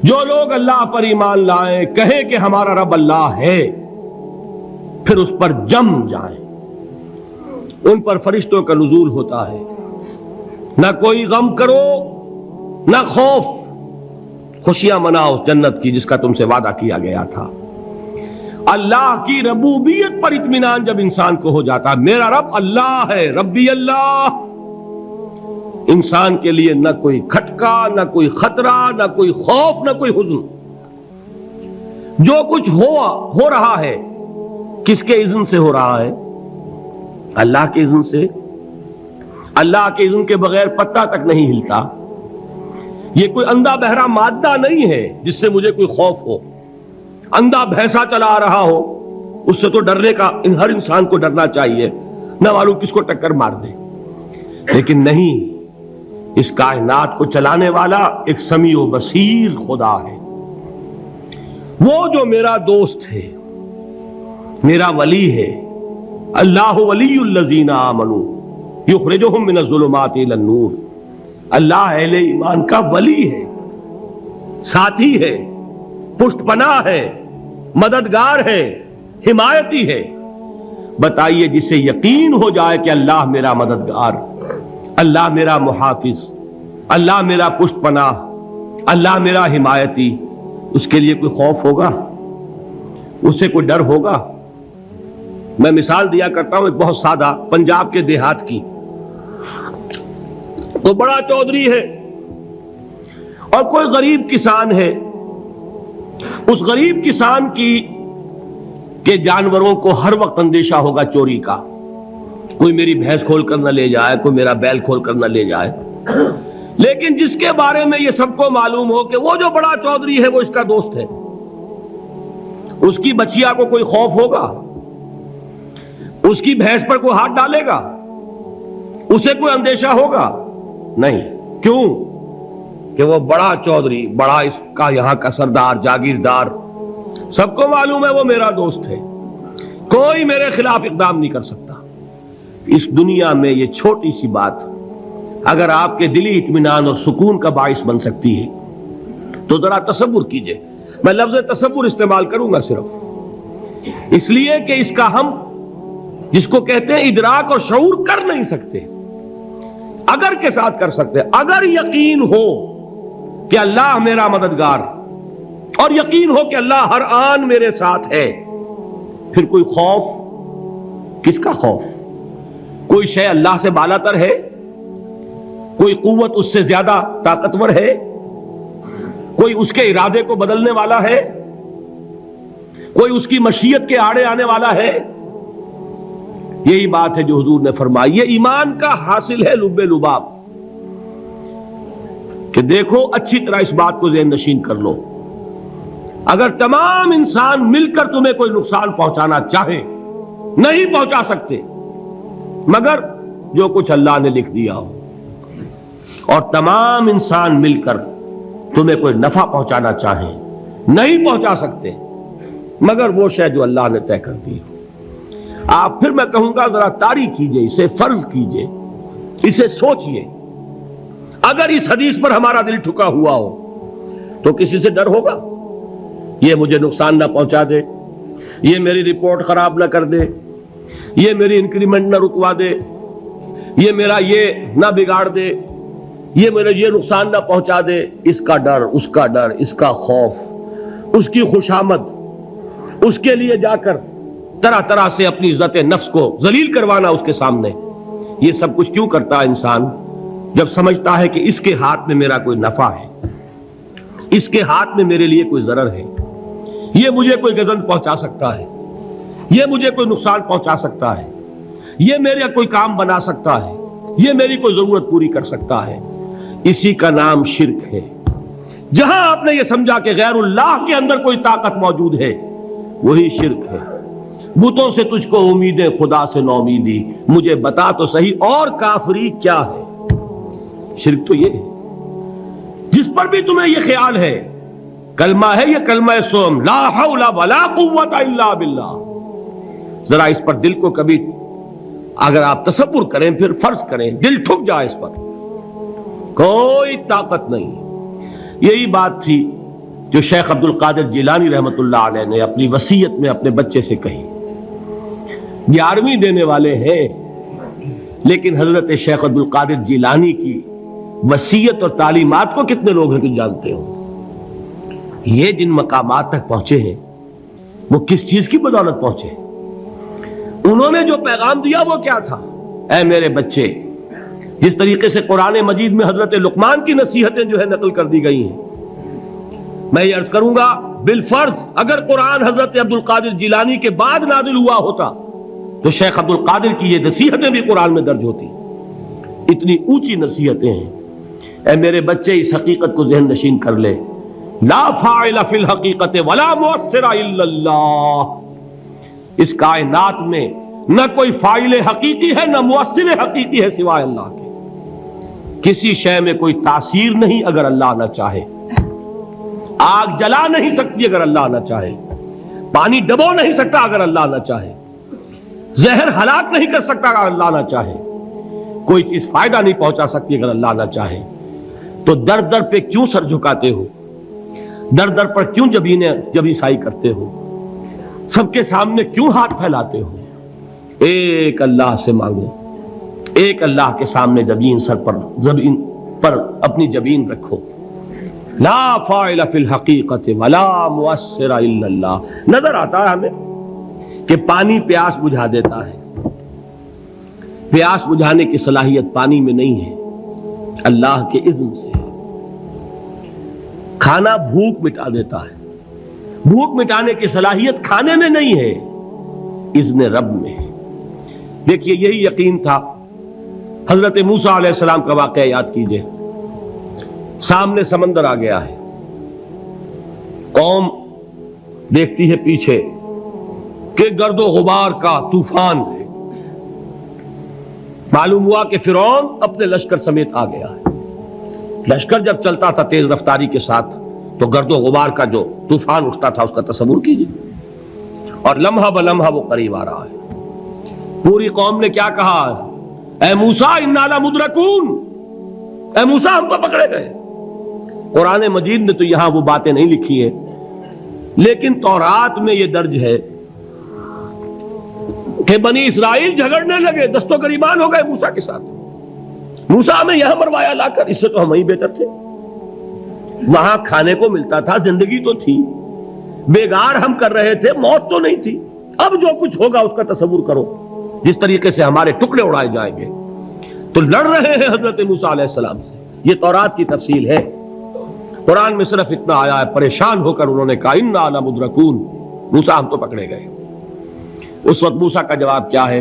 جو لوگ اللہ پر ایمان لائیں، کہیں کہ ہمارا رب اللہ ہے، پھر اس پر جم جائیں، ان پر فرشتوں کا نزول ہوتا ہے۔ نہ کوئی غم کرو نہ خوف، خوشیاں مناؤ جنت کی جس کا تم سے وعدہ کیا گیا تھا۔ اللہ کی ربوبیت پر اطمینان جب انسان کو ہو جاتا، میرا رب اللہ ہے، ربی اللہ، انسان کے لیے نہ کوئی کھٹکا، نہ کوئی خطرہ، نہ کوئی خوف، نہ کوئی حزن۔ جو کچھ ہو رہا ہے کس کے اذن سے ہو رہا ہے؟ اللہ کے اذن سے۔ اللہ کے اذن کے بغیر پتہ تک نہیں ہلتا۔ یہ کوئی اندھا بہرا مادہ نہیں ہے جس سے مجھے کوئی خوف ہو۔ اندھا بھینسا چلا آ رہا ہو اس سے تو ڈرنے کا ہر انسان کو ڈرنا چاہیے، نہ معلوم کس کو ٹکر مار دے۔ لیکن نہیں، اس کائنات کو چلانے والا ایک سمیع و بصیر خدا ہے، وہ جو میرا دوست ہے، میرا ولی ہے۔ اللہ ولی الذین آمنوا یخرجہم من الظلمات الی النور۔ اللہ اہل ایمان کا ولی ہے، ساتھی ہے، پشت پناہ ہے، مددگار ہے، حمایتی ہے۔ بتائیے جسے یقین ہو جائے کہ اللہ میرا مددگار، اللہ میرا محافظ، اللہ میرا پشت پناہ، اللہ میرا حمایتی، اس کے لیے کوئی خوف ہوگا؟ اس سے کوئی ڈر ہوگا؟ میں مثال دیا کرتا ہوں ایک بہت سادہ، پنجاب کے دیہات کی۔ تو بڑا چودھری ہے اور کوئی غریب کسان ہے۔ اس غریب کسان کے جانوروں کو ہر وقت اندیشہ ہوگا چوری کا، کوئی میری بھینس کھول کر نہ لے جائے، کوئی میرا بیل کھول کر نہ لے جائے۔ لیکن جس کے بارے میں یہ سب کو معلوم ہو کہ وہ جو بڑا چودھری ہے وہ اس کا دوست ہے، اس کی بچیا کو کوئی خوف ہوگا؟ اس کی بھینس پر کوئی ہاتھ ڈالے گا؟ اسے کوئی اندیشہ ہوگا؟ نہیں۔ کیوں؟ کہ وہ بڑا چودھری، بڑا اس کا یہاں کا سردار، جاگیردار، سب کو معلوم ہے وہ میرا دوست ہے، کوئی میرے خلاف اقدام نہیں کر سکتا۔ اس دنیا میں یہ چھوٹی سی بات اگر آپ کے دلی اطمینان اور سکون کا باعث بن سکتی ہے تو ذرا تصور کیجئے۔ میں لفظ تصور استعمال کروں گا صرف اس لیے کہ اس کا ہم جس کو کہتے ہیں ادراک اور شعور کر نہیں سکتے، اگر کے ساتھ کر سکتے۔ اگر یقین ہو کہ اللہ میرا مددگار اور یقین ہو کہ اللہ ہر آن میرے ساتھ ہے، پھر کوئی خوف؟ کس کا خوف؟ کوئی شے اللہ سے بالا تر ہے؟ کوئی قوت اس سے زیادہ طاقتور ہے؟ کوئی اس کے ارادے کو بدلنے والا ہے؟ کوئی اس کی مشیت کے آڑے آنے والا ہے؟ یہی بات ہے جو حضور نے فرمائی، یہ ایمان کا حاصل ہے لب لباب، کہ دیکھو اچھی طرح اس بات کو ذہن نشین کر لو، اگر تمام انسان مل کر تمہیں کوئی نقصان پہنچانا چاہے نہیں پہنچا سکتے مگر جو کچھ اللہ نے لکھ دیا ہو، اور تمام انسان مل کر تمہیں کوئی نفع پہنچانا چاہیں نہیں پہنچا سکتے مگر وہ شے جو اللہ نے طے کر دی ہو۔ آپ پھر میں کہوں گا ذرا طاری کیجئے، اسے فرض کیجئے، اسے سوچئے۔ اگر اس حدیث پر ہمارا دل ٹھکا ہوا ہو تو کسی سے ڈر ہوگا؟ یہ مجھے نقصان نہ پہنچا دے، یہ میری رپورٹ خراب نہ کر دے، یہ میری انکریمنٹ نہ رکوا دے، یہ میرا یہ نہ بگاڑ دے، یہ میرے یہ نقصان نہ پہنچا دے۔ اس کا ڈر، اس کا ڈر، اس کا خوف، اس کی خوشامد، اس کے لیے جا کر طرح طرح سے اپنی عزت نفس کو ذلیل کروانا اس کے سامنے، یہ سب کچھ کیوں کرتا ہے انسان؟ جب سمجھتا ہے کہ اس کے ہاتھ میں میرا کوئی نفع ہے، اس کے ہاتھ میں میرے لیے کوئی ضرر ہے، یہ مجھے کوئی گزند پہنچا سکتا ہے، یہ مجھے کوئی نقصان پہنچا سکتا ہے، یہ میرا کوئی کام بنا سکتا ہے، یہ میری کوئی ضرورت پوری کر سکتا ہے، اسی کا نام شرک ہے۔ جہاں آپ نے یہ سمجھا کہ غیر اللہ کے اندر کوئی طاقت موجود ہے وہی شرک ہے۔ بتوں سے تجھ کو امیدیں، خدا سے نو امیدی، مجھے بتا تو صحیح اور کافری کیا ہے؟ شرک تو یہ ہے۔ جس پر بھی تمہیں یہ خیال ہے، کلمہ ہے یہ کلمہ سوم، لا حول ولا قوت الا باللہ، ذرا اس پر دل کو کبھی اگر آپ تصور کریں، پھر فرض کریں، دل ٹھک جائے اس پر، کوئی طاقت نہیں۔ یہی بات تھی جو شیخ عبد القادر جیلانی رحمۃ اللہ علیہ نے اپنی وصیت میں اپنے بچے سے کہی. 11ویں دینے والے ہیں، لیکن حضرت شیخ عبد القادر جیلانی کی وصیت اور تعلیمات کو کتنے لوگ ہیں کہ جانتے ہو؟ یہ جن مقامات تک پہنچے ہیں وہ کس چیز کی بدولت پہنچے؟ انہوں نے جو پیغام دیا وہ کیا تھا؟ اے میرے بچے، جس طریقے سے قرآن مجید میں حضرت لقمان کی نصیحتیں جو ہے نقل کر دی گئی ہیں، میں یہ عرض کروں گا بالفرض اگر قرآن حضرت عبد القادر جیلانی کے بعد نازل ہوا ہوتا تو شیخ عبد القادر کی یہ نصیحتیں بھی قرآن میں درج ہوتی. اتنی اونچی نصیحتیں ہیں. اے میرے بچے، اس حقیقت کو ذہن نشین کر لے، لا فاعل فی الحقیقت ولا مؤثر الا اللہ. اس کائنات میں نہ کوئی فاعل حقیقی ہے نہ مؤثر حقیقی ہے سوائے اللہ کے. کسی شے میں کوئی تاثیر نہیں اگر اللہ نہ چاہے. آگ جلا نہیں سکتی اگر اللہ نہ چاہے. پانی ڈبو نہیں سکتا اگر اللہ نہ چاہے. زہر ہلاک نہیں کر سکتا اگر اللہ نہ چاہے. کوئی چیز فائدہ نہیں پہنچا سکتی اگر اللہ نہ چاہے. تو در در پہ کیوں سر جھکاتے ہو؟ در در پر کیوں جبیں سائی کرتے ہو؟ سب کے سامنے کیوں ہاتھ پھیلاتے ہو؟ ایک اللہ سے مانگو، ایک اللہ کے سامنے زمین پر اپنی جبین رکھو. لا فاعل فی الحقیقت ولا مؤثر الا اللہ. نظر آتا ہے ہمیں کہ پانی پیاس بجھا دیتا ہے. پیاس بجھانے کی صلاحیت پانی میں نہیں ہے، اللہ کے اذن سے. کھانا بھوک مٹا دیتا ہے، بھوک مٹانے کی صلاحیت کھانے میں نہیں ہے، اذن رب میں ہے. دیکھیے یہی یقین تھا. حضرت موسیٰ علیہ السلام کا واقعہ یاد کیجئے. سامنے سمندر آ گیا ہے، قوم دیکھتی ہے پیچھے کہ گرد و غبار کا طوفان ہے. معلوم ہوا کہ فرعون اپنے لشکر سمیت آ گیا ہے. لشکر جب چلتا تھا تیز رفتاری کے ساتھ تو گرد و غبار کا جو طوفان اٹھتا تھا اس کا تصور کیجیے. اور لمحہ بلمحہ وہ قریب آ رہا ہے. پوری قوم نے کیا کہا؟ اے موسیٰ انا لمدرکون، اے موسیٰ ہم تو پکڑے گئے. قرآن مجید نے تو یہاں وہ باتیں نہیں لکھی ہیں، لیکن تورات میں یہ درج ہے کہ بنی اسرائیل جھگڑنے لگے، دست و گریبان ہو گئے موسیٰ کے ساتھ. موسیٰ ہمیں یہاں مروایا لا کر، اس سے تو ہم ہی بہتر تھے. وہاں کھانے کو ملتا تھا، زندگی تو تھی، بیگار ہم کر رہے تھے، موت تو نہیں تھی. اب جو کچھ ہوگا اس کا تصور کرو، جس طریقے سے ہمارے ٹکڑے اڑائے جائیں گے. تو لڑ رہے ہیں حضرت موسیٰ علیہ السلام سے. یہ تورات کی تفصیل ہے. قرآن میں صرف اتنا آیا ہے، پریشان ہو کر انہوں نے کہا انا لمدرکون، موسیٰ ہم تو پکڑے گئے. اس وقت موسیٰ کا جواب کیا ہے؟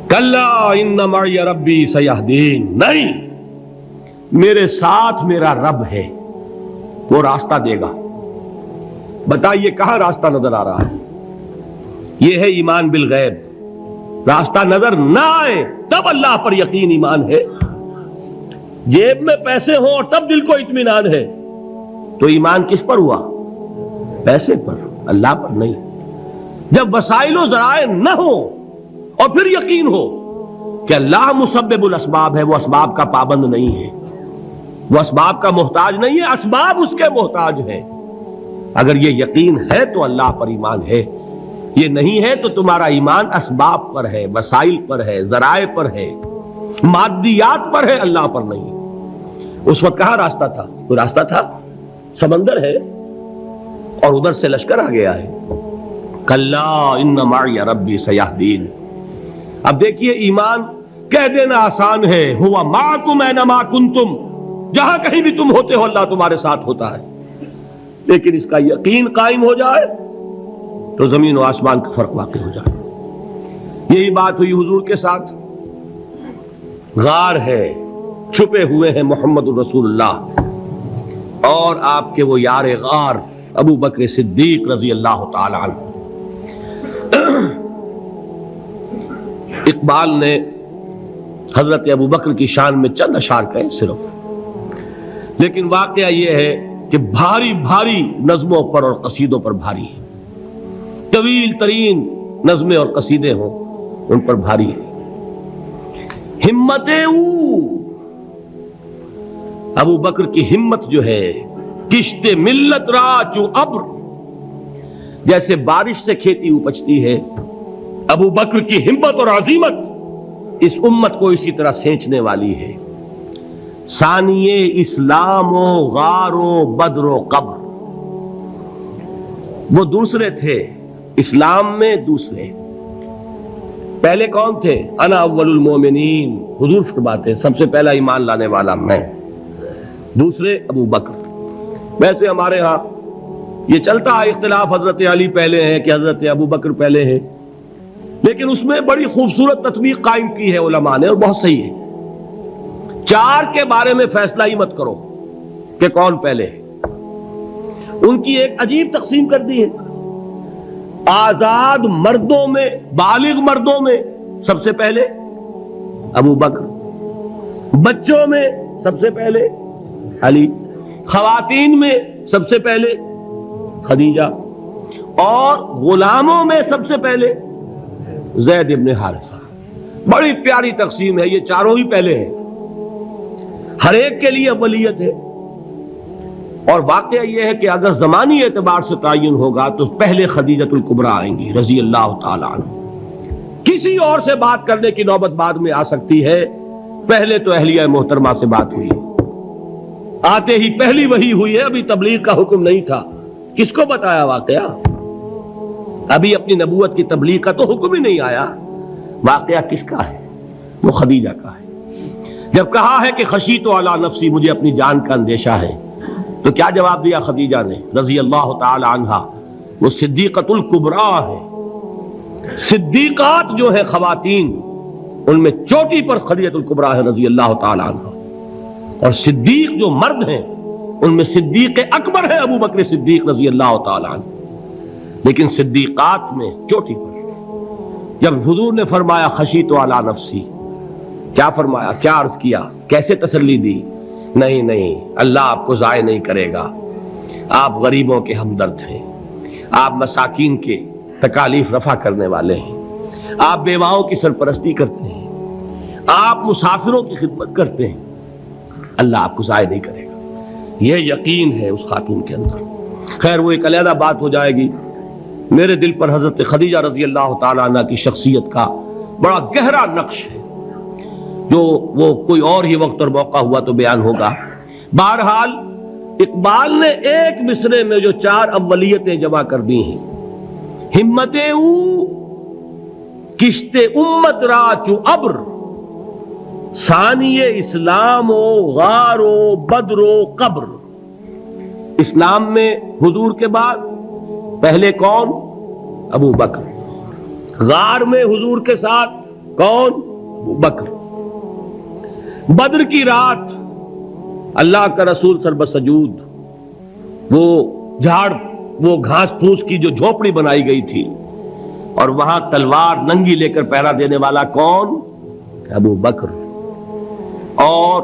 کلا ان معی ربی سیہدین. نہیں، میرے ساتھ میرا رب ہے، وہ راستہ دے گا. بتائیے کہاں راستہ نظر آ رہا ہے؟ یہ ہے ایمان بالغیب. راستہ نظر نہ آئے تب اللہ پر یقین ایمان ہے. جیب میں پیسے ہوں اور تب دل کو اطمینان ہے تو ایمان کس پر ہوا؟ پیسے پر، اللہ پر نہیں. جب وسائل و ذرائع نہ ہو اور پھر یقین ہو کہ اللہ مسبب الاسباب ہے، وہ اسباب کا پابند نہیں ہے، وہ اسباب کا محتاج نہیں ہے، اسباب اس کے محتاج ہے. اگر یہ یقین ہے تو اللہ پر ایمان ہے. یہ نہیں ہے تو تمہارا ایمان اسباب پر ہے، وسائل پر ہے، ذرائع پر ہے، مادیات پر ہے، اللہ پر نہیں. اس وقت کہاں راستہ تھا؟ کوئی راستہ تھا؟ سمندر ہے اور ادھر سے لشکر آ گیا ہے. کلا ان معی ربی سیہدین. اب دیکھیے ایمان کہہ دینا آسان ہے، ہوا معکم اینما کنتم، جہاں کہیں بھی تم ہوتے ہو اللہ تمہارے ساتھ ہوتا ہے. لیکن اس کا یقین قائم ہو جائے تو زمین و آسمان کا فرق واقع ہو جائے. یہی بات ہوئی حضور کے ساتھ. غار ہے، چھپے ہوئے ہیں محمد الرسول اللہ اور آپ کے وہ یار غار ابو بکر صدیق رضی اللہ تعالی عنہ. اقبال نے حضرت ابو بکر کی شان میں چند اشعار کہے صرف، لیکن واقعہ یہ ہے کہ بھاری بھاری نظموں پر اور قصیدوں پر بھاری ہے. طویل ترین نظمیں اور قصیدے ہوں ان پر بھاری ہے. ہمت ابو بکر کی ہمت جو ہے کشت ملت را چو ابر، جیسے بارش سے کھیتی اپجتی ہے، ابو بکر کی ہمت اور عزیمت اس امت کو اسی طرح سینچنے والی ہے۔ ثانیے اسلام و غار و بدر و قبر، وہ دوسرے تھے اسلام میں، دوسرے پہلے کون تھے؟ انا اول المومنین، حضور فرماتے ہیں سب سے پہلا ایمان لانے والا میں، دوسرے ابو بکر۔ ویسے ہمارے ہاں یہ چلتا ہے اختلاف، حضرت علی پہلے ہیں کہ حضرت ابو بکر پہلے ہیں، لیکن اس میں بڑی خوبصورت تطبیق قائم کی ہے علماء نے، اور بہت صحیح ہے۔ چار کے بارے میں فیصلہ ہی مت کرو کہ کون پہلے ہے، ان کی ایک عجیب تقسیم کر دی ہے۔ آزاد مردوں میں، بالغ مردوں میں سب سے پہلے ابو بکر، بچوں میں سب سے پہلے علی، خواتین میں سب سے پہلے خدیجہ، اور غلاموں میں سب سے پہلے زید ابن حارثہ۔ بڑی پیاری تقسیم ہے، یہ چاروں ہی پہلے ہیں، ہر ایک کے لیے اولیت ہے۔ اور واقعہ یہ ہے کہ اگر زمانی اعتبار سے تعین ہوگا تو پہلے خدیجۃ الکبریٰ آئیں گی رضی اللہ تعالی عنہ، کسی اور سے بات کرنے کی نوبت بعد میں آ سکتی ہے، پہلے تو اہلیہ محترمہ سے بات ہوئی، آتے ہی پہلی وحی ہوئی ہے، ابھی تبلیغ کا حکم نہیں تھا، کس کو بتایا واقعہ؟ ابھی اپنی نبوت کی تبلیغ کا تو حکم ہی نہیں آیا، واقعہ کس کا ہے؟ وہ خدیجہ کا ہے۔ جب کہا ہے کہ خشیت علی نفسی، مجھے اپنی جان کا اندیشہ ہے، تو کیا جواب دیا خدیجہ نے رضی اللہ تعالی عنہا؟ وہ صدیقۃ الکبریٰ ہے، صدیقات جو ہے خواتین ان میں چوٹی پر خدیجۃ الکبریٰ ہے رضی اللہ تعالی عنہا، اور صدیق جو مرد ہیں ان میں صدیق اکبر ہے ابو بکر صدیق رضی اللہ تعالی عنہ، لیکن صدیقات میں چوٹی پر۔ جب حضور نے فرمایا خشیت علی نفسی، کیا فرمایا، کیا عرض کیا، کیسے تسلی دی؟ نہیں نہیں، اللہ آپ کو ضائع نہیں کرے گا، آپ غریبوں کے ہمدرد ہیں، آپ مساکین کے تکالیف رفع کرنے والے ہیں، آپ بیواؤں کی سرپرستی کرتے ہیں، آپ مسافروں کی خدمت کرتے ہیں، اللہ آپ کو ضائع نہیں کرے گا، یہ یقین ہے اس خاتون کے اندر۔ خیر وہ ایک علیحدہ بات ہو جائے گی۔ میرے دل پر حضرت خدیجہ رضی اللہ تعالی عنہ کی شخصیت کا بڑا گہرا نقش ہے، جو وہ کوئی اور ہی وقت اور موقع ہوا تو بیان ہوگا۔ بہرحال اقبال نے ایک مصرے میں جو چار اولیتیں جمع کر دی ہیں، ہمتیں او کشت امت را چو ابر، ثانی اسلام و غار و بدر و قبر۔ اسلام میں حضور کے بعد پہلے کون؟ ابو بکر۔ غار میں حضور کے ساتھ کون؟ ابو بکر۔ بدر کی رات اللہ کا رسول سربسجود، وہ جھاڑ، وہ گھاس پھوس کی جو جھوپڑی بنائی گئی تھی، اور وہاں تلوار ننگی لے کر پہرا دینے والا کون؟ ابو بکر۔ اور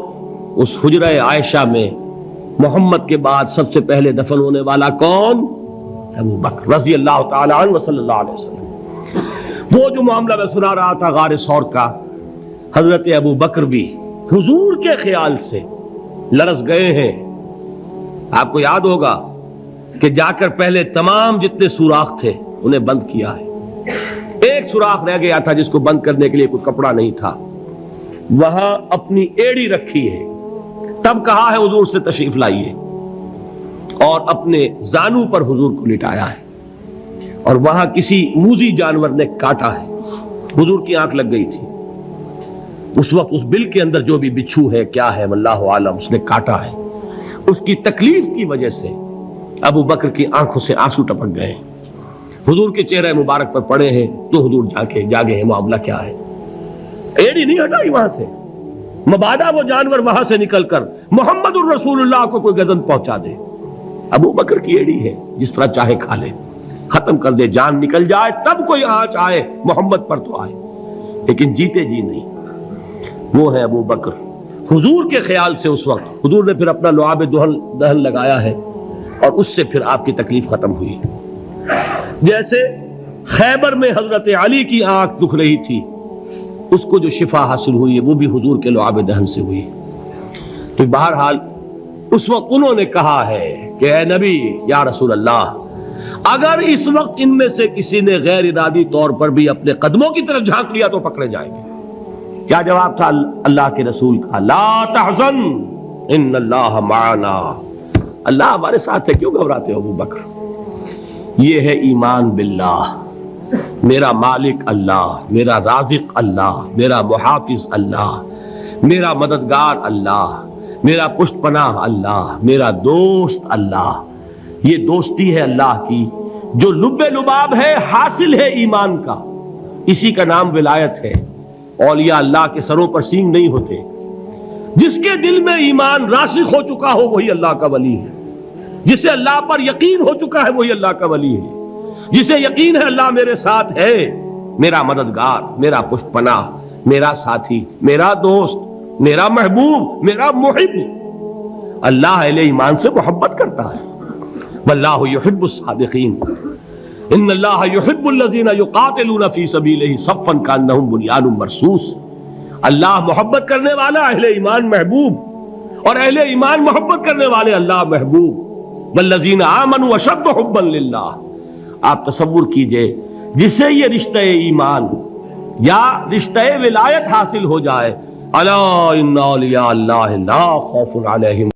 اس حجرہ عائشہ میں محمد کے بعد سب سے پہلے دفن ہونے والا کون؟ ابو بکر رضی اللہ تعالی عنہ وصلی اللہ علیہ وسلم۔ وہ جو معاملہ میں سنا رہا تھا غار ثور کا، حضرت ابو بکر بھی حضور کے خیال سے لرز گئے ہیں۔ آپ کو یاد ہوگا کہ جا کر پہلے تمام جتنے سوراخ تھے انہیں بند کیا ہے، ایک سوراخ رہ گیا تھا جس کو بند کرنے کے لیے کوئی کپڑا نہیں تھا، وہاں اپنی ایڑی رکھی ہے، تب کہا ہے حضور سے تشریف لائیے، اور اپنے زانو پر حضور کو لٹایا ہے، اور وہاں کسی موذی جانور نے کاٹا ہے، حضور کی آنکھ لگ گئی تھی، اس وقت اس بل کے اندر جو بھی بچھو ہے کیا ہے واللہ عالم، اس نے کاٹا ہے، اس کی تکلیف کی وجہ سے ابو بکر کی آنکھوں سے آنسو ٹپک گئے، حضور کے چہرے مبارک پر پڑے ہیں، تو حضور جاگے ہیں، معاملہ کیا ہے؟ ایڑی نہیں ہٹائی وہاں سے، مبادا وہ جانور وہاں سے نکل کر محمد الرسول اللہ کو کوئی گزن پہنچا دے، ابو بکر کی ایڑی ہے، جس طرح چاہے کھا لے، ختم کر دے، جان نکل جائے تب کوئی آنچ آئے محمد پر تو آئے، لیکن جیتے جی نہیں۔ وہ ہے ابو بکر۔ حضور کے خیال سے اس وقت حضور نے پھر اپنا لعاب دہن لگایا ہے، اور اس سے پھر آپ کی تکلیف ختم ہوئی۔ جیسے خیبر میں حضرت علی کی آنکھ دکھ رہی تھی، اس کو جو شفا حاصل ہوئی ہے وہ بھی حضور کے لعاب دہن سے ہوئی۔ تو بہرحال اس وقت انہوں نے کہا ہے کہ اے نبی یا رسول اللہ، اگر اس وقت ان میں سے کسی نے غیر ارادی طور پر بھی اپنے قدموں کی طرف جھانک لیا تو پکڑے جائیں گے۔ کیا جواب تھا اللہ کے رسول کا؟ لا تحزن ان اللہ معنا، اللہ ہمارے ساتھ ہے، کیوں گھبراتے ہو ابو بکر؟ یہ ہے ایمان باللہ، میرا مالک اللہ، میرا رازق اللہ، میرا محافظ اللہ، میرا مددگار اللہ، میرا پشت پناہ اللہ، میرا دوست اللہ۔ یہ دوستی ہے اللہ کی جو لب لباب ہے، حاصل ہے ایمان کا، اسی کا نام ولایت ہے۔ اولیاء اللہ کے سروں پر سینگ نہیں ہوتے، جس کے دل میں ایمان راسخ ہو چکا ہو وہی اللہ کا ولی ہے، جسے اللہ پر یقین ہو چکا ہے وہی اللہ کا ولی ہے، جسے یقین ہے اللہ میرے ساتھ ہے، میرا مددگار، میرا پشت پناہ، میرا ساتھی، میرا دوست، میرا محبوب، میرا محب۔ اللہ اہل ایمان سے محبت کرتا ہے۔ واللہ یحب الصادقین، ان اللہ یحب الذین یقاتلون فی سبیلہ صفا کانہم بنیان مرصوص۔ اللہ محبت کرنے والا، اہل ایمان محبوب، اور اہل ایمان محبت کرنے والے اللہ محبوب۔ والذین آمنوا اشد حبا للہ۔ آپ تصور کیجئے جسے یہ رشتہ ایمان یا رشتہ ولایت حاصل ہو جائے، الا ان اولیاء اللہ لا خوف علیہم